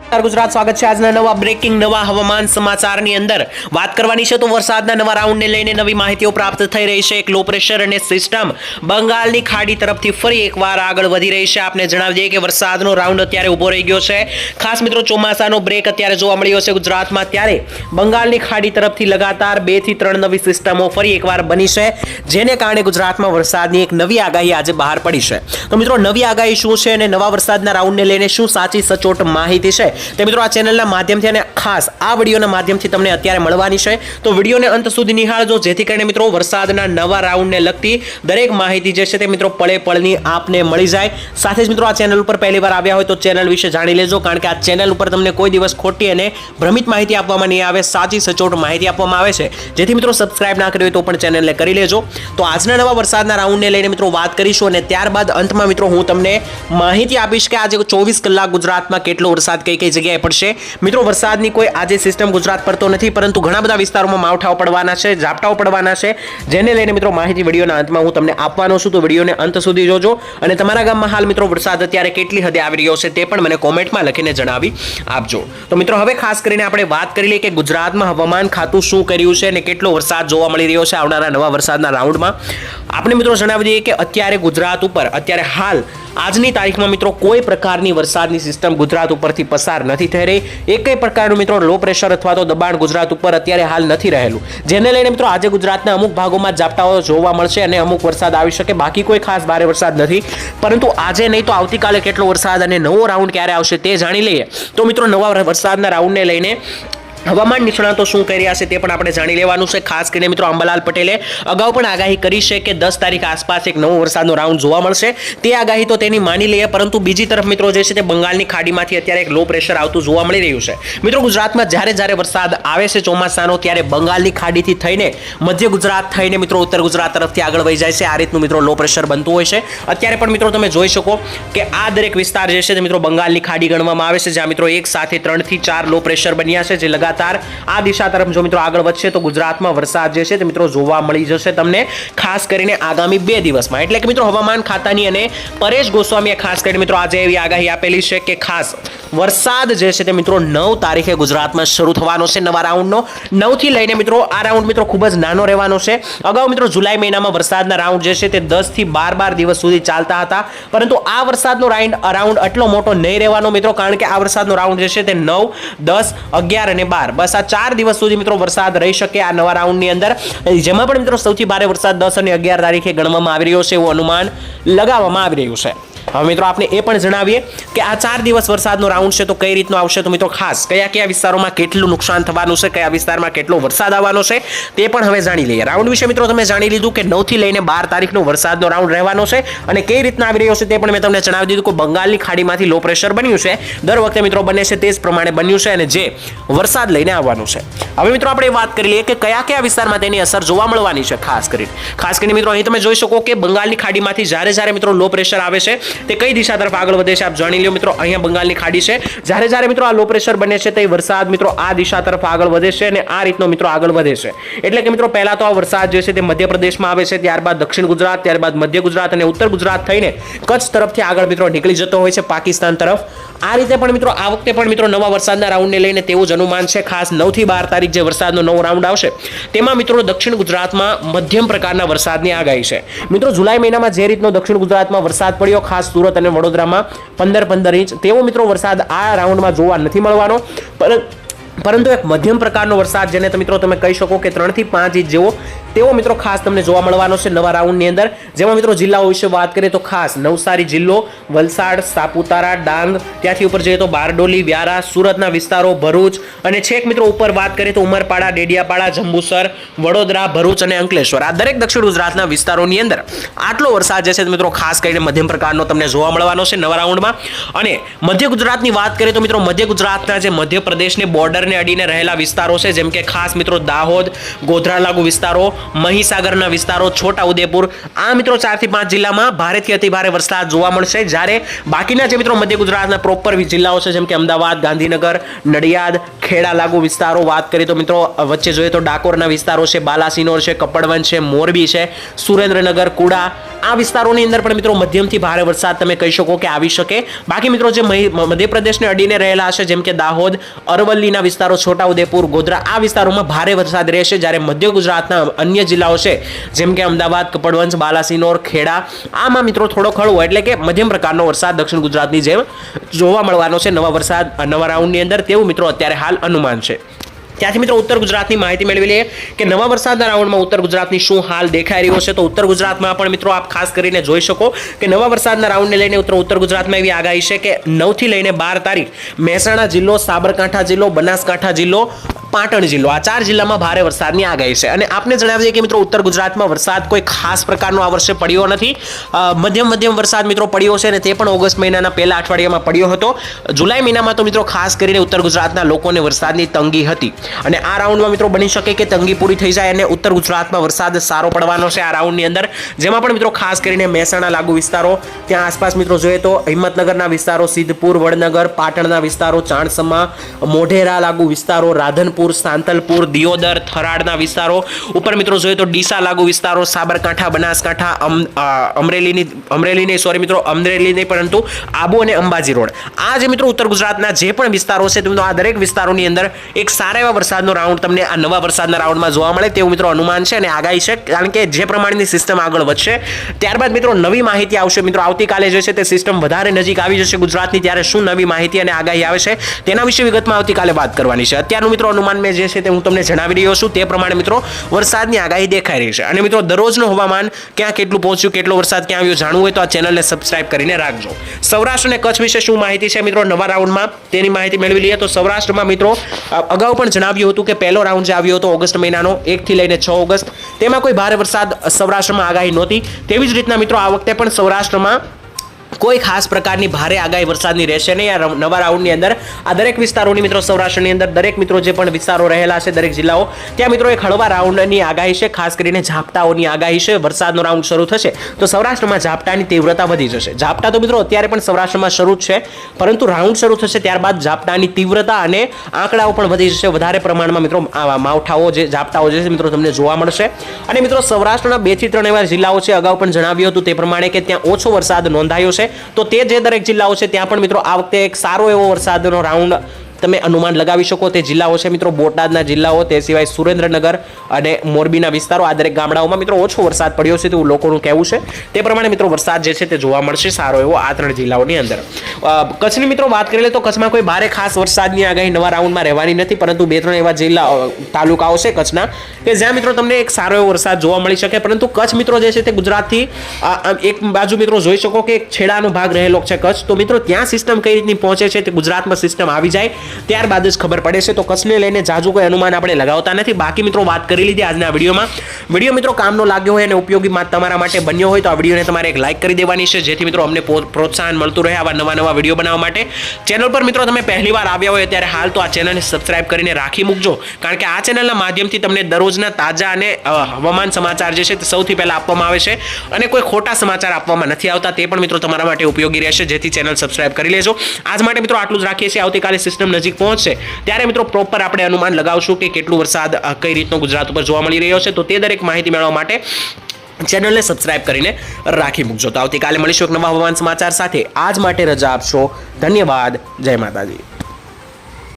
ગુજરાત સ્વાગત છે આજના નવા બ્રેકિંગ નવા હવામાન સમાચારની અંદર વાત કરવાની છે તો વરસાદના નવા રાઉન્ડને લઈને નવી માહિતીઓ પ્રાપ્ત થઈ રહી છે। એક લો પ્રેશર અને સિસ્ટમ બંગાળની ખાડી તરફથી ફરી એકવાર આગળ વધી રહી છે। આપને જણાવી દઈએ કે વરસાદનો રાઉન્ડ અત્યારે ઊભો રહી ગયો છે। ખાસ મિત્રો ચોમાસાનો બ્રેક અત્યારે જોવા મળ્યો છે ગુજરાતમાં, ત્યારે બંગાળની ખાડી તરફથી લગાતાર 2 થી 3 નવી સિસ્ટમો ફરી એકવાર બની છે, જેને કારણે ગુજરાતમાં વરસાદની એક નવી આગાહી આજે બહાર પડી છે। તો મિત્રો નવી આગાહી શું છે અને નવા વરસાદના રાઉન્ડને લઈને શું સાચી સચોટ માહિતી છે તે મિત્રો આ ચેનલના માધ્યમથી અને ખાસ આ વિડીયોના માધ્યમથી તમને અત્યારે મળવાની છે। તો વિડીયોને અંત સુધી નિહાળજો, જેથી કરીને મિત્રો વરસાદના નવા રાઉન્ડને લગતી દરેક માહિતી જે છે તે મિત્રો પળે પળની આપને મળી જાય। સાથે જ મિત્રો આ ચેનલ ઉપર પહેલીવાર આવ્યા હોય તો ચેનલ વિશે જાણી લેજો, કારણ કે આ ચેનલ ઉપર તમને કોઈ દિવસ ખોટી અને ભ્રમિત માહિતી આપવામાં નહીં આવે, સાચી સચોટ માહિતી આપવામાં આવે છે। જેથી મિત્રો સબસ્ક્રાઇબ ના કરી હોય તો પણ ચેનલને કરી લેજો। તો આજના નવા વરસાદના રાઉન્ડને લઈને મિત્રો વાત કરીશું અને ત્યારબાદ અંતમાં મિત્રો હું તમને માહિતી આપીશ કે આજે 24 કલાક ગુજરાતમાં કેટલો વરસાદ કઈ કઈ જગ્યાએ પડશે। મિત્રો વરસાદની કોઈ આજે સિસ્ટમ ગુજરાત પર તો નથી, પરંતુ ઘણા બધા વિસ્તારોમાં માવઠાઓ પડવાના છે, ઝાપટાઓ પડવાના છે, જેને લઈને મિત્રો માહિતી વિડીયોના અંતમાં હું તમને આપવાનો છું। તો વિડીયોને અંત સુધી જોજો અને તમારા ગામમાં હાલ મિત્રો વરસાદ અત્યારે કેટલી હદે આવી રહ્યો છે તે પણ મને કોમેન્ટમાં લખીને જણાવી આપજો। તો મિત્રો હવે ખાસ કરીને આપણે વાત કરી લઈએ કે ગુજરાતમાં હવામાન ખાતું શું કર્યું છે અને કેટલો વરસાદ જોવા મળી રહ્યો છે આવનારા નવા વરસાદના રાઉન્ડમાં। આપણે મિત્રો જણાવી દઈએ કે અત્યારે ગુજરાત ઉપર અત્યારે હાલ આજની તારીખમાં મિત્રો કોઈ પ્રકારની વરસાદની સિસ્ટમ ગુજરાત ઉપરથી પસાર નથી થઈ રહી। એક પ્રકારનું મિત્રો લો પ્રેશર અથવા તો દબાણ ગુજરાત ઉપર અત્યારે હાલ નથી રહેલું, જેને લઈને મિત્રો આજે ગુજરાતના અમુક ભાગોમાં ઝાપટાઓ જોવા મળશે અને અમુક વરસાદ આવી શકે, બાકી કોઈ ખાસ ભારે વરસાદ નથી। પરંતુ આજે નહીં તો આવતીકાલે કેટલો વરસાદ અને નવો રાઉન્ડ ક્યારે આવશે તે જાણી લઈએ। તો મિત્રો નવા વરસાદના રાઉન્ડને લઈને હવામાન નિષ્ણાતો શું કહી રહ્યા છે તે પણ આપણે જાણી લેવાનું છે। ખાસ કરીને મિત્રો અંબાલાલ પટેલે અગાઉ પણ આગાહી કરી છે કે 10 તારીખ આસપાસ એક નવો વરસાદનો રાઉન્ડ જોવા મળશે। તે આગાહી તો તેની માની લઈએ, પરંતુ બીજી તરફ મિત્રો જે છે તે બંગાળની ખાડીમાંથી અત્યારે એક લો પ્રેશર આવતું જોવા મળી રહ્યું છે। મિત્રો ગુજરાતમાં જ્યારે વરસાદ આવે છે ચોમાસાનો, ત્યારે બંગાળની ખાડીથી થઈને મધ્ય ગુજરાત થઈને મિત્રો ઉત્તર ગુજરાત તરફથી આગળ વહી જાય છે। આ રીતનું મિત્રો લો પ્રેશર બનતું હોય છે। અત્યારે પણ મિત્રો તમે જોઈ શકો કે આ દરેક વિસ્તાર જે છે તે મિત્રો બંગાળની ખાડી ગણવામાં આવે છે, જ્યાં મિત્રો એક સાથે 3 થી 4 લો પ્રેશર બન્યા છે, જે લગાતાર આ દિશા તરફ જો મિત્રો આગળ વધશે તો ગુજરાતમાં વરસાદ જે છે તે મિત્રો જોવા મળી જશે તમને, ખાસ કરીને આગામી 2 દિવસમાં। એટલે કે મિત્રો હવામાન ખાતાની અને પરેશ ગોસ્વામીએ ખાસ કરીને મિત્રો આજે એવી આગાહી આપેલી છે કે ખાસ વરસાદ જે છે તે મિત્રો 9 તારીખે ગુજરાતમાં શરૂ થવાનો છે નવા રાઉન્ડનો। 9 થી લઈને મિત્રો આ રાઉન્ડ મિત્રો ખૂબ જ નાનો રહેવાનો છે। અગાઉ મિત્રો જુલાઈ મહિનામાં વરસાદના રાઉન્ડ જે છે તે 10 થી 12 દિવસ સુધી ચાલતા હતા, પરંતુ આ વરસાદનો રાઉન્ડ એટલો મોટો નહીં રહેવાનો મિત્રો, કારણ કે આ વરસાદનો રાઉન્ડ જે છે તે 9, 10, 11 અને 12 બસ આ 4 દિવસ સુધી મિત્રો વરસાદ રહી શકે આ નવા રાઉન્ડની અંદર, જેમાં પણ મિત્રો સૌથી ભારે વરસાદ 10 અને 11 તારીખે ગણવામાં આવી રહ્યો છે એવું અનુમાન લગાવવામાં આવી રહ્યું છે। હવે મિત્રો આપણે એ પણ જણાવીએ કે આ 4 દિવસ વરસાદનો રાઉન્ડ છે તો કઈ રીતનો આવશે, તો મિત્રો ખાસ કયા વિસ્તારોમાં કેટલું નુકસાન થવાનું છે, કયા વિસ્તારમાં કેટલો વરસાદ આવવાનો છે તે પણ હવે જાણી લઈએ। રાઉન્ડ વિશે મિત્રો તમે જાણી લીધું કે 9 થી લઈને 12 તારીખનો વરસાદનો રાઉન્ડ રહેવાનો છે અને કઈ રીતના આવી રહ્યો છે તે પણ મેં તમને જણાવી દીધું કે બંગાળની ખાડીમાંથી લો પ્રેશર બન્યું છે, દર વખતે મિત્રો બને છે તે જ પ્રમાણે બન્યું છે અને જે વરસાદ લઈને આવવાનું છે। હવે મિત્રો આપણે વાત કરી લઈએ કે કયા વિસ્તારમાં તેની અસર જોવા મળવાની છે। ખાસ કરીને મિત્રો અહીં તમે જોઈ શકો કે બંગાળની ખાડીમાંથી જ્યારે મિત્રો લો પ્રેશર આવે છે તે કઈ દિશા તરફ આગળ વધે છે આપ જાણી લો। મિત્રો અહીંયા બંગાળની ખાડી છે, જ્યારે મિત્રો આ લો પ્રેશર બને છે તે વરસાદ મિત્રો આ દિશા તરફ આગળ વધે છે અને આ રીતનો મિત્રો આગળ વધે છે। એટલે કે મિત્રો પહેલા તો આ વરસાદ જે છે તે મધ્યપ્રદેશમાં આવે છે, ત્યારબાદ દક્ષિણ ગુજરાત, ત્યારબાદ મધ્ય ગુજરાત અને ઉત્તર ગુજરાત થઈને કચ્છ તરફથી આગળ મિત્રો નીકળી જતો હોય છે પાકિસ્તાન તરફ। આ રીતે પણ મિત્રો આ વખતે પણ મિત્રો નવા વરસાદના રાઉન્ડને લઈને તેવું જ અનુમાન છે। ખાસ 9 થી 12 તારીખ જે વરસાદનો નવો રાઉન્ડ આવશે તેમાં મિત્રો દક્ષિણ ગુજરાતમાં મધ્યમ પ્રકારના વરસાદની આગાહી છે। મિત્રો જુલાઈ મહિનામાં જે રીતનો દક્ષિણ ગુજરાતમાં વરસાદ પડ્યો, ખાસ સુરત અને વડોદરામાં 15 ઇંચ, તેવો મિત્રો વરસાદ આ રાઉન્ડમાં જોવા નથી મળવાનો, પરંતુ એક મધ્યમ પ્રકારનો વરસાદ જેને મિત્રો તમે કહી શકો કે 3 થી 5 ઇંચ જેવો તેવો મિત્રો ખાસ તમને જોવા મળવાનો છે નવા રાઉન્ડની અંદર। જેમાં મિત્રો જિલ્લાઓ વિશે વાત કરીએ તો ખાસ નવસારી જિલ્લો, વલસાડ, સાપુતારા, ડાંગ, ત્યાંથી ઉપર જઈએ તો બારડોલી, વ્યારા, સુરતના વિસ્તારો, ભરૂચ અને છેક મિત્રો ઉપર વાત કરીએ તો ઉમરપાડા, ડેડિયાપાડા, જંબુસર, વડોદરા, ભરૂચ અને અંકલેશ્વર, આ દરેક દક્ષિણ ગુજરાતના વિસ્તારોની અંદર આટલો વરસાદ જે છે મિત્રો ખાસ કરીને મધ્યમ પ્રકારનો તમને જોવા મળવાનો છે નવા રાઉન્ડમાં। અને મધ્ય ગુજરાતની વાત કરીએ તો મિત્રો મધ્ય ગુજરાતના જે મધ્યપ્રદેશને બોર્ડરને અડીને રહેલા વિસ્તારો છે, જેમ કે ખાસ મિત્રો દાહોદ, ગોધરા લાગુ વિસ્તારો, મહીસાગરના વિસ્તારો, છોટાઉદેપુર, આ મિત્રો 4 થી 5 જિલ્લામાં ભારેથી અતિભારે વરસાદ જોવા મળશે. જ્યારે બાકીના જે મિત્રો મધ્ય ગુજરાતના પ્રોપર જિલ્લાઓ છે, જેમ કે અમદાવાદ, ગાંધીનગર, નડિયાદ, ખેડા લાગુ વિસ્તારો વાત કરીએ તો મિત્રો વચ્ચે જોઈએ તો ડાકોરના વિસ્તારો છે, બાલાસિનોર છે, કપડવંજ છે, મોરબી છે, સુરેન્દ્રનગર, કુડા, આ વિસ્તારોની અંદર પણ મિત્રો મધ્યમથી ભારે વરસાદ તમે કહી શકો કે આવી શકે. બાકી મિત્રો જે મધ્યપ્રદેશને અડીને રહેલા છે, જેમ કે દાહોદ, અરવલ્લીના વિસ્તારો, છોટાઉદેપુર, ગોધરા, આ વિસ્તારોમાં ભારે વરસાદ રહેશે. જ્યારે મધ્ય ગુજરાતના અન્ય જિલ્લાઓ છે, જેમ કે અમદાવાદ, કપડવંજ, બાલાસિનોર, ખેડા, આમાં મિત્રો થોડો હળવો એટલે કે મધ્યમ પ્રકારનો વરસાદ દક્ષિણ ગુજરાતની જેમ જોવા મળવાનો છે નવા રાઉન્ડની અંદર, તેવું મિત્રો અત્યારે હાલ અનુમાન છે. ત્યાંથી મિત્રો ઉત્તર ગુજરાતની માહિતી મેળવી લઈએ કે નવા વરસાદના રાઉન્ડમાં ઉત્તર ગુજરાતની શું હાલ દેખાઈ રહ્યો છે. તો ઉત્તર ગુજરાતમાં પણ મિત્રો આપ ખાસ કરીને જોઈ શકો કે નવા વરસાદના રાઉન્ડને લઈને ઉત્તર ગુજરાતમાં એવી આગાહી છે કે 9 થી લઈને 12 તારીખ મહેસાણા જિલ્લો, સાબરકાંઠા જિલ્લો, બનાસકાંઠા જિલ્લો, પાટણ જિલ્લો, આ 4 જિલ્લામાં ભારે વરસાદની આગાહી છે. અને આપને જણાવી દઈએ કે મિત્રો ઉત્તર ગુજરાતમાં વરસાદ કોઈ ખાસ પ્રકારનો આ વર્ષે પડ્યો નથી. મધ્યમ વરસાદ મિત્રો પડ્યો છે અને તે પણ ઓગસ્ટ મહિનાના પહેલા અઠવાડિયામાં પડ્યો હતો. જુલાઈ મહિનામાં તો મિત્રો ખાસ કરીને ઉત્તર ગુજરાતના લોકોને વરસાદની તંગી હતી અને આ રાઉન્ડમાં મિત્રો બની શકે કે તંગી પૂરી થઈ જાય અને ઉત્તર ગુજરાતમાં વરસાદ સારો પડવાનો છે આ રાઉન્ડની અંદર. જેમાં પણ મિત્રો ખાસ કરીને મહેસાણા લાગુ વિસ્તારો, ત્યાં આસપાસ મિત્રો જોઈએ તો હિંમતનગરના વિસ્તારો, સિદ્ધપુર, વડનગર, પાટણના વિસ્તારો, ચાણસમા, મોઢેરા લાગુ વિસ્તારો, રાધનપુર, સાંતલપુર, દિયોદર, થરાદના વિસ્તારો, ઉપર મિત્રો જોઈએ તો ડીસા લાગુ વિસ્તારો, સાબરકાંઠા, બનાસકાંઠા, અમરેલી નહીં પરંતુ આબુ અને અંબાજી રોડ, આ જે મિત્રો ઉત્તર ગુજરાતના જે પણ વિસ્તારો છે તેમનો આ દરેક વિસ્તારોની અંદર એક સારા એવા વરસાદનો રાઉન્ડ તમને આ નવા વરસાદના રાઉન્ડમાં જોવા મળે તેવું મિત્રો અનુમાન છે અને આગાહી છે. કારણ કે જે પ્રમાણેની સિસ્ટમ આગળ વધશે ત્યારબાદ મિત્રો નવી માહિતી આવશે. મિત્રો આવતીકાલે જે છે તે સિસ્ટમ વધારે નજીક આવી જશે ગુજરાતની, ત્યારે શું નવી માહિતી અને આગાહી આવે છે તેના વિશે વિગતમાં આવતીકાલે વાત કરવાની છે. અત્યારનું મિત્રો અનુમાન મેં જે છે તે હું તમને જણાવી રહ્યો છું, તે પ્રમાણે મિત્રો વરસાદની આગાહી દેખાઈ રહી છે. અને મિત્રો દરરોજનું હવામાન ક્યાં કેટલું પહોંચ્યું, કેટલો વરસાદ ક્યાં આવ્યો જાણવું હોય તો આ ચેનલને સબસ્ક્રાઇબ કરીને રાખજો. સૌરાષ્ટ્ર અને કચ્છ વિશે શું માહિતી છે મિત્રો નવા રાઉન્ડમાં તેની માહિતી મેળવી લઈએ. તો સૌરાષ્ટ્રમાં મિત્રો અગાઉ પણ જણાવ્યું હતું કે પહેલો રાઉન્ડ જે આવ્યો હતો ઓગસ્ટ મહિનાનો 1 થી લઈને 6 ઓગસ્ટ, તેમાં કોઈ ભારે વરસાદ સૌરાષ્ટ્રમાં આગાહી નહોતી. તેવી જ રીતના મિત્રો આ વખતે પણ સૌરાષ્ટ્રમાં કોઈ ખાસ પ્રકારની ભારે આગાહી વરસાદની રહેશે નહીં આ નવા રાઉન્ડની અંદર. આ દરેક વિસ્તારોની મિત્રો સૌરાષ્ટ્રની અંદર દરેક મિત્રો જે પણ વિસ્તારો રહેલા છે દરેક જિલ્લાઓ, ત્યાં મિત્રો એક હળવા રાઉન્ડની આગાહી છે. ખાસ કરીને ઝાપટાઓની આગાહી છે. વરસાદનો રાઉન્ડ શરૂ થશે તો સૌરાષ્ટ્રમાં ઝાપટાની તીવ્રતા વધી જશે. ઝાપટા તો મિત્રો અત્યારે પણ સૌરાષ્ટ્રમાં શરૂ જ છે, પરંતુ રાઉન્ડ શરૂ થશે ત્યારબાદ ઝાપટાની તીવ્રતા અને આંકડાઓ પણ વધી જશે. વધારે પ્રમાણમાં મિત્રો આવા માવઠાઓ જે ઝાપટાઓ જે છે મિત્રો તમને જોવા મળશે. અને મિત્રો સૌરાષ્ટ્રના 2 થી 3 એવા જિલ્લાઓ છે, અગાઉ પણ જણાવ્યું હતું તે પ્રમાણે કે ત્યાં ઓછો વરસાદ નોંધાયો છે. તો તે જે દરેક જિલ્લાઓ છે ત્યાં પણ મિત્રો આ વખતે એક સારો એવો વરસાદનો રાઉન્ડ તમે અનુમાન લગાવી શકો. તે જિલ્લાઓ છે મિત્રો બોટાદના જિલ્લાઓ, તે સિવાય સુરેન્દ્રનગર અને મોરબીના વિસ્તારો, આ દરેક ગામડાઓમાં મિત્રો ઓછો વરસાદ પડ્યો છે તેવું લોકોનું કહેવું છે. તે પ્રમાણે મિત્રો વરસાદ જે છે તે જોવા મળશે સારો એવો આ 3 જિલ્લાઓની અંદર. કચ્છની મિત્રો વાત કરી લે તો કચ્છમાં કોઈ ભારે ખાસ વરસાદની આગાહી નવા રાઉન્ડમાં રહેવાની નથી, પરંતુ 2-3 એવા જિલ્લા તાલુકાઓ છે કચ્છના કે જ્યાં મિત્રો તમને એક સારો એવો વરસાદ જોવા મળી શકે. પરંતુ કચ્છ મિત્રો જે છે તે ગુજરાતથી એક બાજુ મિત્રો જોઈ શકો કે એક છેડાનો ભાગ રહેલો છે કચ્છ. તો મિત્રો ત્યાં સિસ્ટમ કઈ રીતની પહોંચે છે તે ગુજરાતમાં સિસ્ટમ આવી જાય ત્યારબાદ જ ખબર પડે છે. તો કચ્છને લઈને જાજુ કોઈ અનુમાન આપણે લગાવતા નથી. બાકી મિત્રો વાત કરી લીધી આજના વિડીયોમાં. વિડીયો મિત્રો કામનો લાગ્યો હોય અને ઉપયોગી તમારા માટે બન્યો હોય તો આ વિડીયોને તમારે એક લાઈક કરી દેવાની છે, જેથી મિત્રો અમને પ્રોત્સાહન મળતું રહે આવા નવા વિડીયો બનાવવા માટે. ચેનલ પર મિત્રો તમે પહેલીવાર આવ્યા હોય ત્યારે હાલ તો આ ચેનલને સબસ્ક્રાઇબ કરીને રાખી મૂકજો, કારણ કે આ ચેનલના માધ્યમથી તમને દરરોજના તાજા અને હવામાન સમાચાર જે છે તે સૌથી પહેલા આપવામાં આવે છે અને કોઈ ખોટા સમાચાર આપવામાં નથી આવતા. તે પણ મિત્રો તમારા માટે ઉપયોગી રહેશે, જેથી ચેનલ સબસ્ક્રાઇબ કરી લેજો. આજ માટે મિત્રો આટલું જ રાખીએ છીએ. આવતીકાલે સિસ્ટમ નજીક પહોંચશે ત્યારે મિત્રો પ્રોપર આપણે અનુમાન લગાવશું કે કેટલું વરસાદ કઈ રીતનો ગુજરાત ઉપર જોવા મળી રહ્યો છે. તો તે દરેક માહિતી મેળવવા માટે ચેનલને સબસ્ક્રાઇબ કરીને રાખી મૂકજો. તો આવતીકાલે મળીશું એક નવા હવામાન સમાચાર સાથે. આજ માટે રજા આપશો. ધન્યવાદ. જય માતાજી.